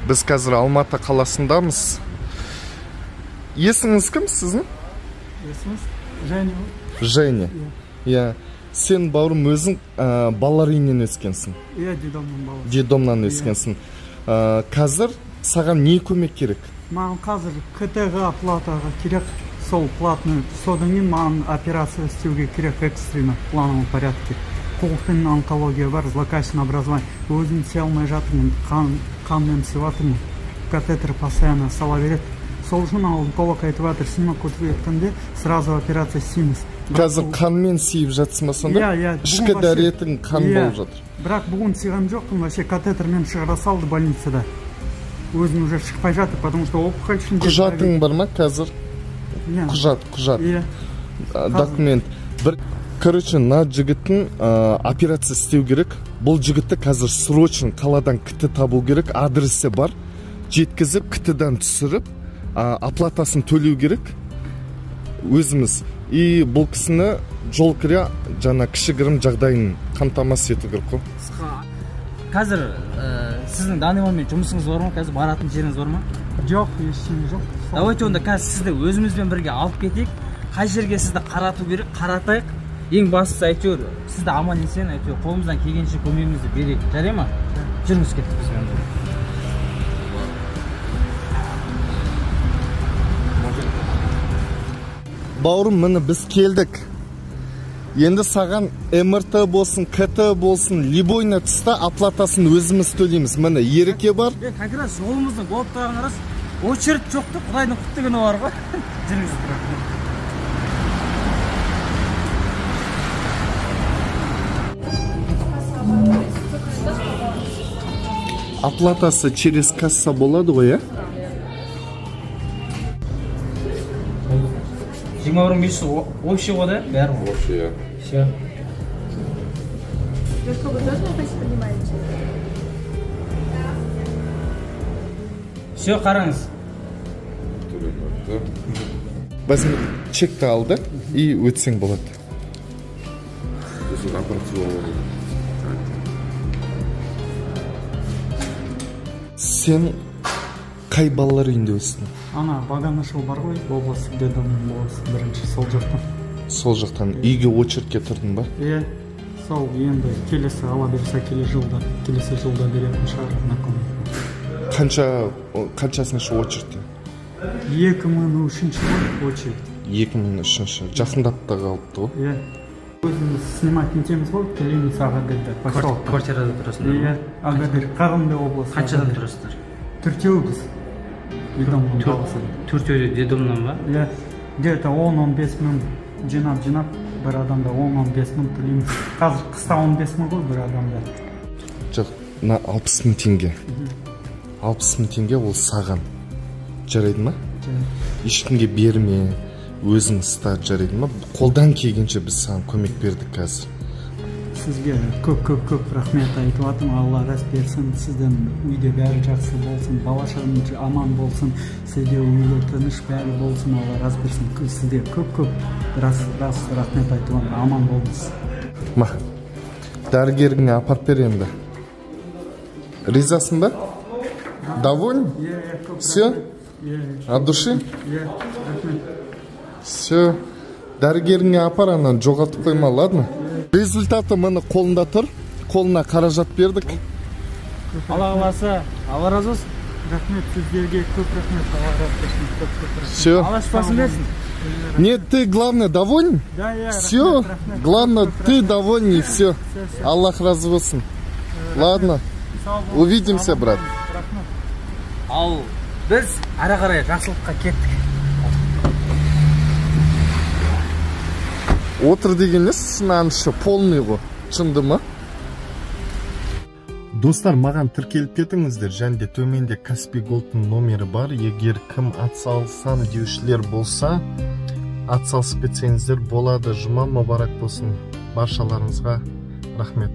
Біз қазір Алматы қаласындамыз. Есіңіз кім сіздің? Есіміз Женя. Женя. Иә. Сен бауырым өзің балалар үйінен өскенсің. Иә, дедомның баласы. Дедомнан өскенсің. Қазір саған не көмек керек? Маған қазір КТ-ға платаға керек. Сол платный. Содан кейін маған операция істеуге керек экстренно, в плановом порядке. Құлықтың онкология бар, злокачественное образование. Өзім істей алмай жатырмын, қанмен істеп жатырмын. Катетер постоянно сала береді. Сол үшін онколог айтып жатыр, снимок өтіп еткенде сразу операция істейміз. Қазір қанмен сүйіп жатсың ба сонда? Иә. Ішкі дәретің қан болып жатыр. Бірақ бүгін сыйған жоқпын, вообще катетермен шығара салды больницада. Өзім уже шықпай жатыр, потому что опухоль ішінде. Құжатың бар ма қазір? Құжат. Иә. Документ. Короче, на жігіттің операция істеу керек. Бұл жігітті қазір срочно қаладан кіті табу керек. Адресі бар. Жеткізіп, кітіден түсіріп, оплатасын төлеу керек. Өзіміз. И бұл кісіні жол кіре жана кішігірім жағдайын қамтамасыз ету керек қой. Қазір сіздің данный момент жұмысыңыз бар ма? Қазір баратын жеріңіз бар ма? Жоқ, ештеңе жоқ. Давайте онда қазір сізді өзімізбен бірге алып кетейік. Қай жерге сізді қарату керек, қаратайық. Ең бастысы әйтеуір сізді аман есен, әйтеуір қолымыздан келгенше көмегімізді берейік. Жарай ма? Жүріңіз кеттік бізбен. Бауырым, міне біз келдік. Енді саған МРТ болсын, КТ болсын, любойна тұста оплатасын өзіміз төлейміз. Міне ереке бар. Конкретно жолымыздың болып тұрған рас. Очередь жоқты, Құдайдың құтты күні бар ғой. Жүріңіз. Оплатасы через касса болады ғой, е? 20 месяц общий года, бәрі ғой? Общий, Все. Вы тоже принимаете? Все, қараңыз. Бәзім чекті алды, и өтсең болады. Сен қай балалар үйінде өстің? Ана, Баганашев бар ғой, облысы, дедомның болысы, бірінші сол жақтан. Сол жақтан үйге очередке тұрдың ба? Иә, сол енді келесі ала берсе келесі жылда беретін шығар знакомый. Қаншасыншы очередте? 2003 ғой очередь. 2003. Жақындап та қалыпты ғой? Иә. Өзіміз снимать етеміз ғой, келеміз Ағадерде. Квартирада тұрасыңдар? Иә, Ағадер, Қарағанды облысы. Қаншадан тұрасыздар? Төртеу біз. Дедомның баласы. Төртеуде дедомнан ба? Иә. Где-то 10-15 мың жинап, бір адамда 10-15 мың төлейміз. Қазір қыста 15 мың ғой бір адамда. Жоқ, 60 мың теңге. 60 мың теңге ол саған. Жарайды ма? Ешкімге берме, өзің ұста, жарайды ма? Қолдан келгенше біз саған көмек бердік қазір. Сізге көп рахмет айтып жатырмын. Алла рас берсін, сіздің үйде бәрі жақсы болсын, бала-шағаңыз аман болсын, сізде үйлер тыныш бәрі болсын, Алла рас берсін. Сізге көп рас рахмет айтып жатырмын, аман болыңыз. Ма, дәрігеріңе апарып бер енді. Ризасың ба? Доволен? Все? От души? Все. Дәрігеріңе апар, анан жоғалтып қойма, ладно? Результаты мені қолында тұр. Қолына қаражат бердік. Алла қаласа, Алла разы болсын. Рахмет сіздерге, көп рахмет. Алла разы болсын, көп рахмет. Все. Алла шипасын берсін. Нет, ты главное доволен? Да, я. Все. Главное, ты доволен и все. Аллах разы болсын. Ладно. Увидимся, брат. Ал біз ары қарай жақсылыққа кеттік. Отыр деген несі полный ғой, шынды ма? Достар, маған тіркеліп кетіңіздер, және де төменде Каспий Голдтың номері бар. Егер кім атсалсам деушілер болса, атсалысып кетсеңіздер болады. Жұма мұбарак болсын. Баршаларыңызға рахмет.